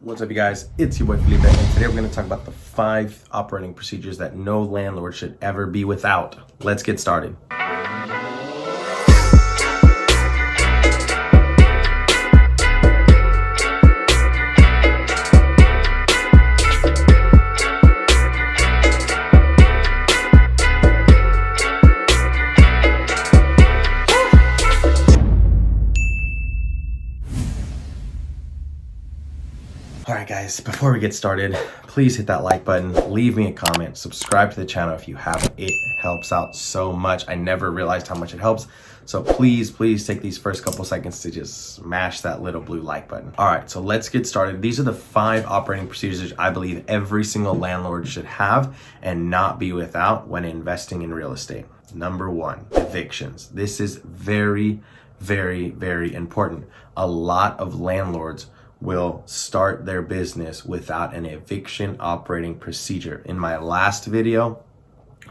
What's up, you guys? It's your boy Felipe, and today we're going to talk about the 5 operating procedures that no landlord should ever be without. Let's get started. Alright guys, before we get started, please hit that like button, leave me a comment, subscribe to the channel if you haven't. It helps out so much. I never realized how much it helps. So please take these first couple seconds to just smash that little blue like button. Alright, so let's get started. These are the 5 operating procedures that I believe every single landlord should have and not be without when investing in real estate. Number 1, evictions. This is very important. A lot of landlords will start their business without an eviction operating procedure. In my last video,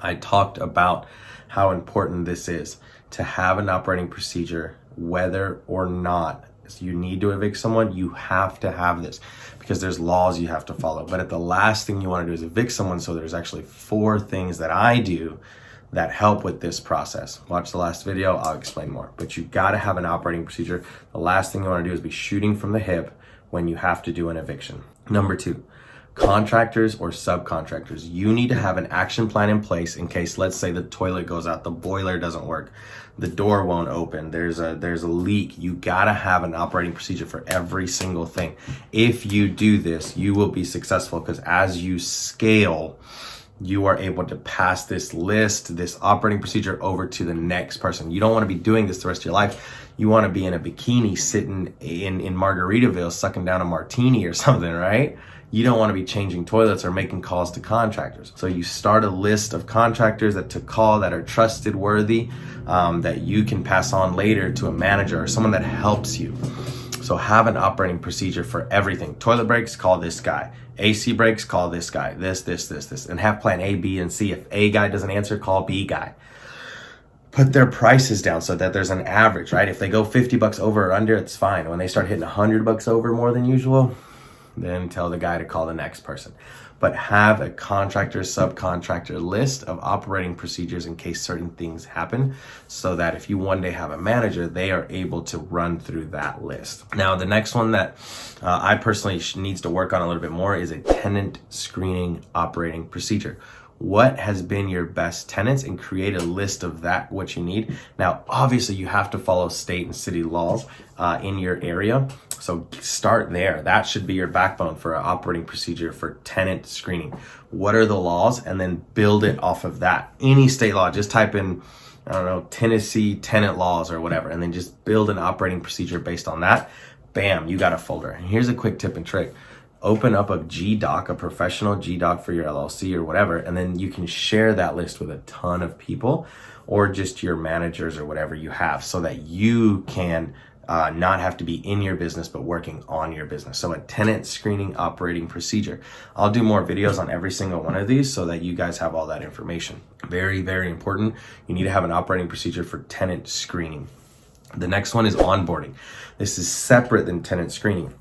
I talked about how important this is to have an operating procedure, whether or not you need to evict someone. You have to have this because there's laws you have to follow. But the last thing you want to do is evict someone. So there's actually 4 things that I do that help with this process. Watch the last video, I'll explain more. But you've got to have an operating procedure. The last thing you want to do is be shooting from the hip when you have to do an eviction. Number 2, contractors or subcontractors. You need to have an action plan in place in case, let's say the toilet goes out, the boiler doesn't work, the door won't open, there's a leak. You gotta have an operating procedure for every single thing. If you do this, you will be successful because as you scale, you are able to pass this list, this operating procedure over to the next person. You don't want to be doing this the rest of your life. You want to be in a bikini sitting in Margaritaville sucking down a martini or something, right? You don't want to be changing toilets or making calls to contractors. So you start a list of contractors that to call that are trusted, worthy, that you can pass on later to a manager or someone that helps you. So have an operating procedure for everything. Toilet breaks, call this guy. AC breaks, call this guy. This. And have plan A, B, and C. If A guy doesn't answer, call B guy. Put their prices down so that there's an average, right? If they go $50 over or under, it's fine. When they start hitting $100 over more than usual, then tell the guy to call the next person. But have a contractor, subcontractor list of operating procedures in case certain things happen so that if you one day have a manager, they are able to run through that list. Now, the next one that I personally needs to work on a little bit more is a tenant screening operating procedure. What has been your best tenants and create a list of that, what you need. Now, obviously you have to follow state and city laws in your area. So start there. That should be your backbone for an operating procedure for tenant screening. What are the laws? And then build it off of that. Any state law, just type in, I don't know, Tennessee tenant laws or whatever, and then just build an operating procedure based on that. Bam, you got a folder. And here's a quick tip and trick. Open up a GDoc, a professional GDoc for your LLC or whatever, and then you can share that list with a ton of people or just your managers or whatever you have so that you can not have to be in your business but working on your business. So a tenant screening operating procedure. I'll do more videos on every single one of these so that you guys have all that information. Very important. You need to have an operating procedure for tenant screening. The next one is onboarding. This is separate than tenant screening.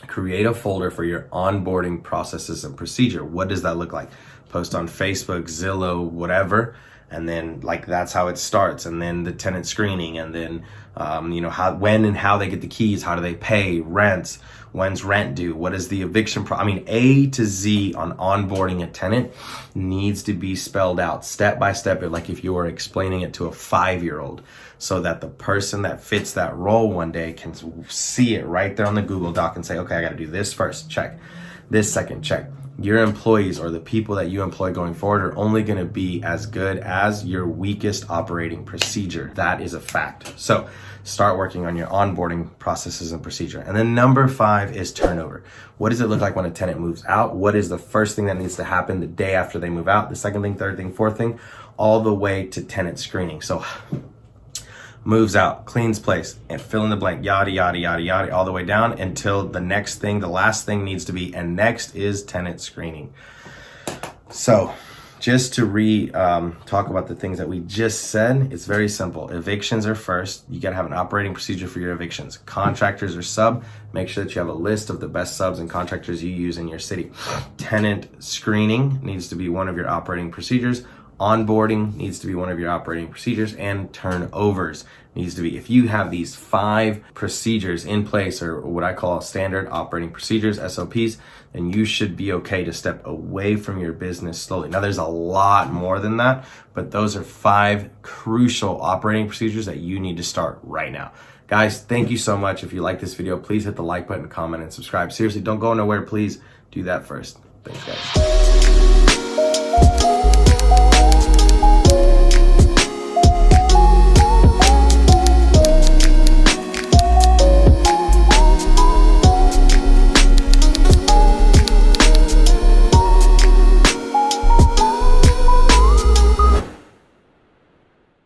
Create a folder for your onboarding processes and procedure. What does that look like? Post on Facebook, Zillow, whatever. And then that's how it starts. And then the tenant screening, and then when and how they get the keys, how do they pay, rents, when's rent due, what is the eviction A to Z on onboarding a tenant needs to be spelled out step by step, like if you were explaining it to a 5-year-old, so that the person that fits that role one day can see it right there on the Google Doc and say, okay, I got to do this first, check, this second, check. Your employees or the people that you employ going forward are only going to be as good as your weakest operating procedure. That is a fact. So start working on your onboarding processes and procedure. And then number 5 is turnover. What does it look like when a tenant moves out? What is the first thing that needs to happen the day after they move out? The second thing, third thing, fourth thing, all the way to tenant screening. So moves out, cleans place, and fill in the blank, yada, all the way down until the next thing, the last thing needs to be, and next is tenant screening. So just to talk about the things that we just said, it's very simple. Evictions are first. You gotta have an operating procedure for your evictions. Contractors or sub, make sure that you have a list of the best subs and contractors you use in your city. Tenant screening needs to be one of your operating procedures. Onboarding needs to be one of your operating procedures, and turnovers needs to be. If you have these 5 procedures in place, or what I call standard operating procedures, SOPs, then you should be okay to step away from your business slowly. Now, there's a lot more than that, but those are 5 crucial operating procedures that you need to start right now. Guys, thank you so much. If you like this video, please hit the like button, comment, and subscribe. Seriously, don't go nowhere. Please do that first. Thanks, guys.